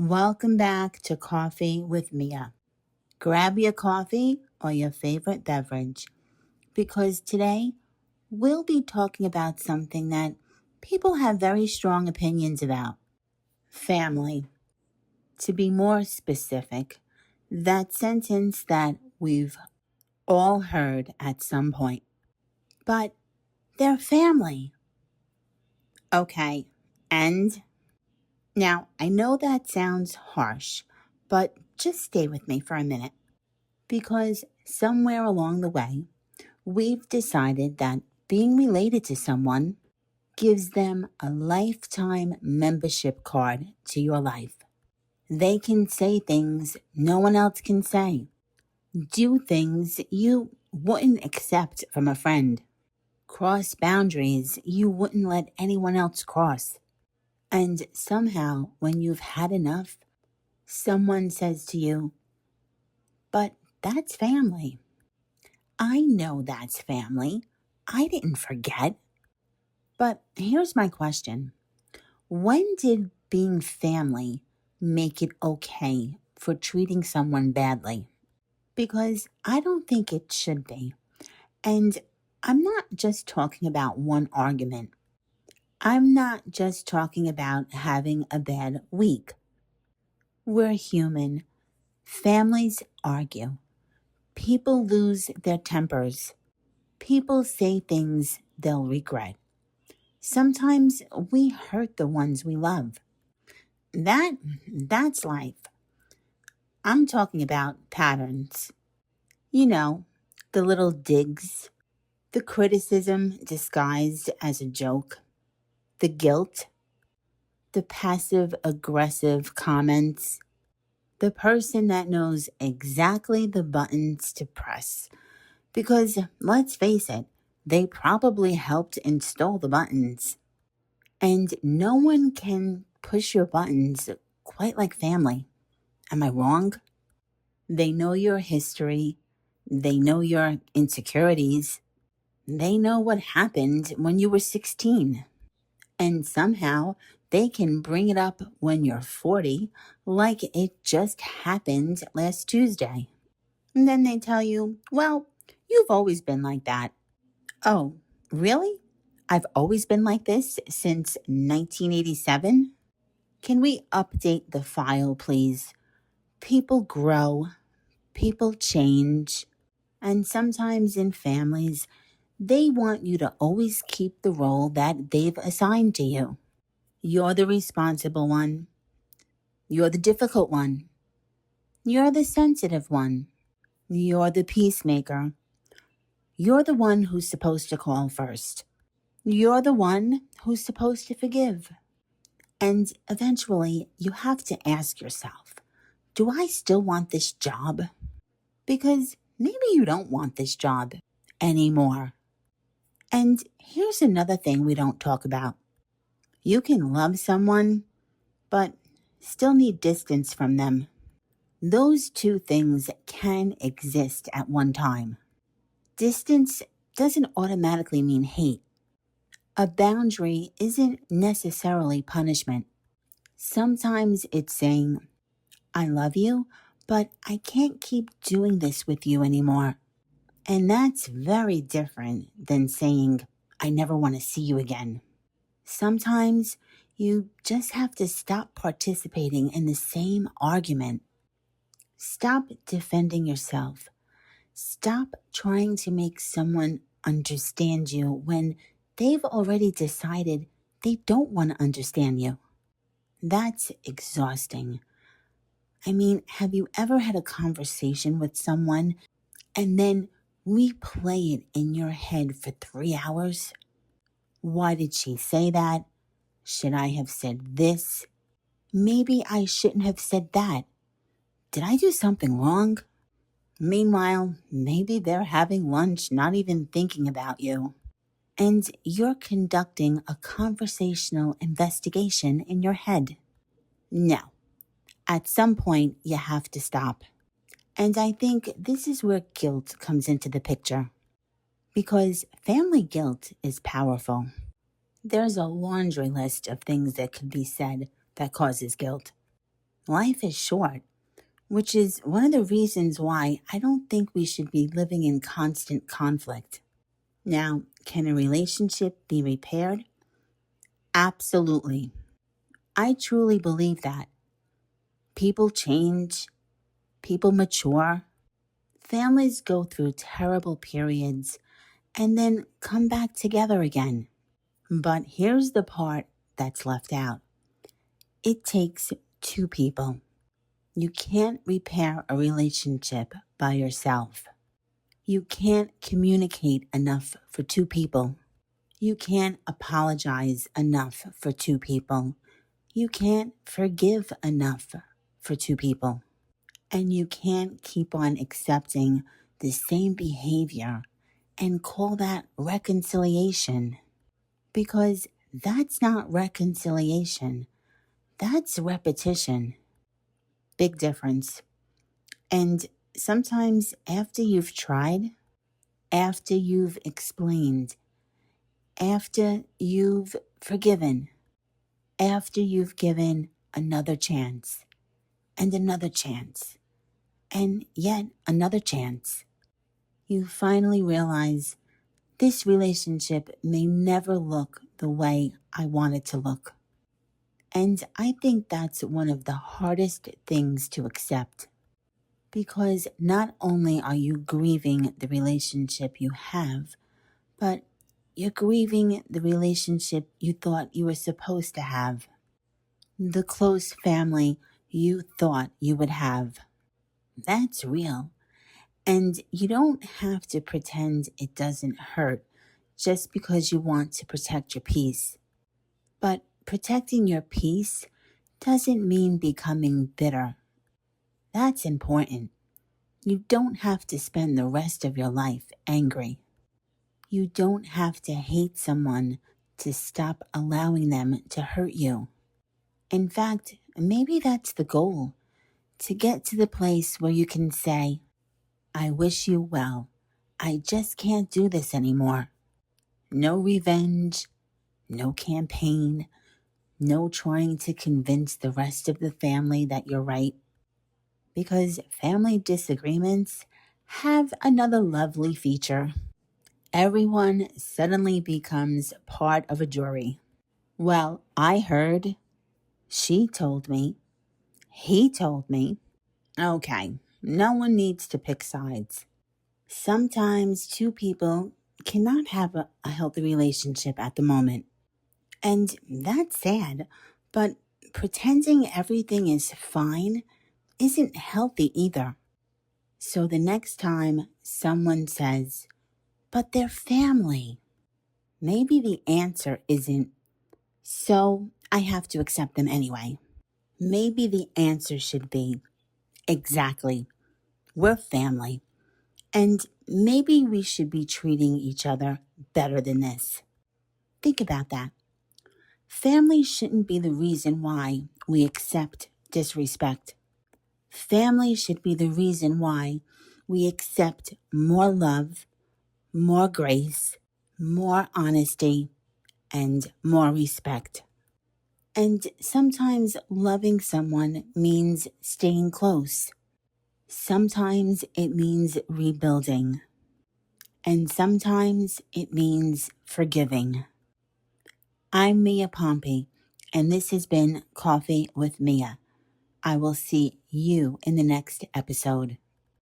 Welcome back to Coffee with Mia. Grab your coffee or your favorite beverage because today we'll be talking about something that people have very strong opinions about family. To be more specific, that sentence that we've all heard at some point. But they're family. Okay, and now I know that sounds harsh, but just stay with me for a minute. Because somewhere along the way, we've decided that being related to someone gives them a lifetime membership card to your life. They can say things no one else can say, do things you wouldn't accept from a friend, cross boundaries you wouldn't let anyone else cross. And somehow, when you've had enough, someone says to you, but that's family. I know that's family. I didn't forget. But here's my question. When did being family make it okay for treating someone badly? Because I don't think it should be. And I'm not just talking about one argument. I'm not just talking about having a bad week. We're human. Families argue. People lose their tempers. People say things they'll regret. Sometimes we hurt the ones we love. That's life. I'm talking about patterns. You know, the little digs, the criticism disguised as a joke, the guilt, the passive aggressive comments, the person that knows exactly the buttons to press. Because let's face it, they probably helped install the buttons. And no one can push your buttons quite like family. Am I wrong? They know your history. They know your insecurities. They know what happened when you were 16. And somehow they can bring it up when you're 40 like it just happened last Tuesday. And then they tell you, well, you've always been like that. Oh, really? I've always been like this since 1987? Can we update the file, please? People grow, people change, and sometimes in families, they want you to always keep the role that they've assigned to you. You're the responsible one. You're the difficult one. You're the sensitive one. You're the peacemaker. You're the one who's supposed to call first. You're the one who's supposed to forgive. And eventually, you have to ask yourself, do I still want this job? Because maybe you don't want this job anymore. And here's another thing we don't talk about. You can love someone, but still need distance from them. Those two things can exist at one time. Distance doesn't automatically mean hate. A boundary isn't necessarily punishment. Sometimes it's saying, I love you, but I can't keep doing this with you anymore. And that's very different than saying, I never want to see you again. Sometimes you just have to stop participating in the same argument. Stop defending yourself. Stop trying to make someone understand you when they've already decided they don't want to understand you. That's exhausting. I mean, have you ever had a conversation with someone and then replay it in your head for 3 hours? Why did she say that? Should I have said this? Maybe I shouldn't have said that. Did I do something wrong? Meanwhile, maybe they're having lunch, not even thinking about you. And you're conducting a conversational investigation in your head. No. At some point, you have to stop. And I think this is where guilt comes into the picture. Because family guilt is powerful. There's a laundry list of things that could be said that causes guilt. Life is short, which is one of the reasons why I don't think we should be living in constant conflict. Now, can a relationship be repaired? Absolutely. I truly believe that. People change, people mature, families go through terrible periods and then come back together again. But here's the part that's left out. It takes two people. You can't repair a relationship by yourself. You can't communicate enough for two people. You can't apologize enough for two people. You can't forgive enough for two people. And you can't keep on accepting the same behavior and call that reconciliation. Because that's not reconciliation. That's repetition. Big difference. And sometimes after you've tried, after you've explained, after you've forgiven, after you've given another chance and another chance and yet another chance, you finally realize this relationship may never look the way I want it to look. And I think that's one of the hardest things to accept. Because not only are you grieving the relationship you have, but you're grieving the relationship you thought you were supposed to have. The close family you thought you would have. That's real. And you don't have to pretend it doesn't hurt just because you want to protect your peace. But protecting your peace doesn't mean becoming bitter. That's important. You don't have to spend the rest of your life angry. You don't have to hate someone to stop allowing them to hurt you. In fact, maybe that's the goal, to get to the place where you can say, I wish you well. I just can't do this anymore. No revenge, no campaign, no trying to convince the rest of the family that you're right. Because family disagreements have another lovely feature. Everyone suddenly becomes part of a jury. Well, I heard, she told me, he told me. Okay, no one needs to pick sides. Sometimes two people cannot have a healthy relationship at the moment. And that's sad, but pretending everything is fine isn't healthy either. So the next time someone says, but they're family, maybe the answer isn't, so I have to accept them anyway. Maybe the answer should be, exactly, we're family. And maybe we should be treating each other better than this. Think about that. Family shouldn't be the reason why we accept disrespect. Family should be the reason why we accept more love, more grace, more honesty, and more respect. And sometimes loving someone means staying close. Sometimes it means rebuilding. And sometimes it means forgiving. I'm Mia Pompey, and this has been Coffee with Mia. I will see you in the next episode.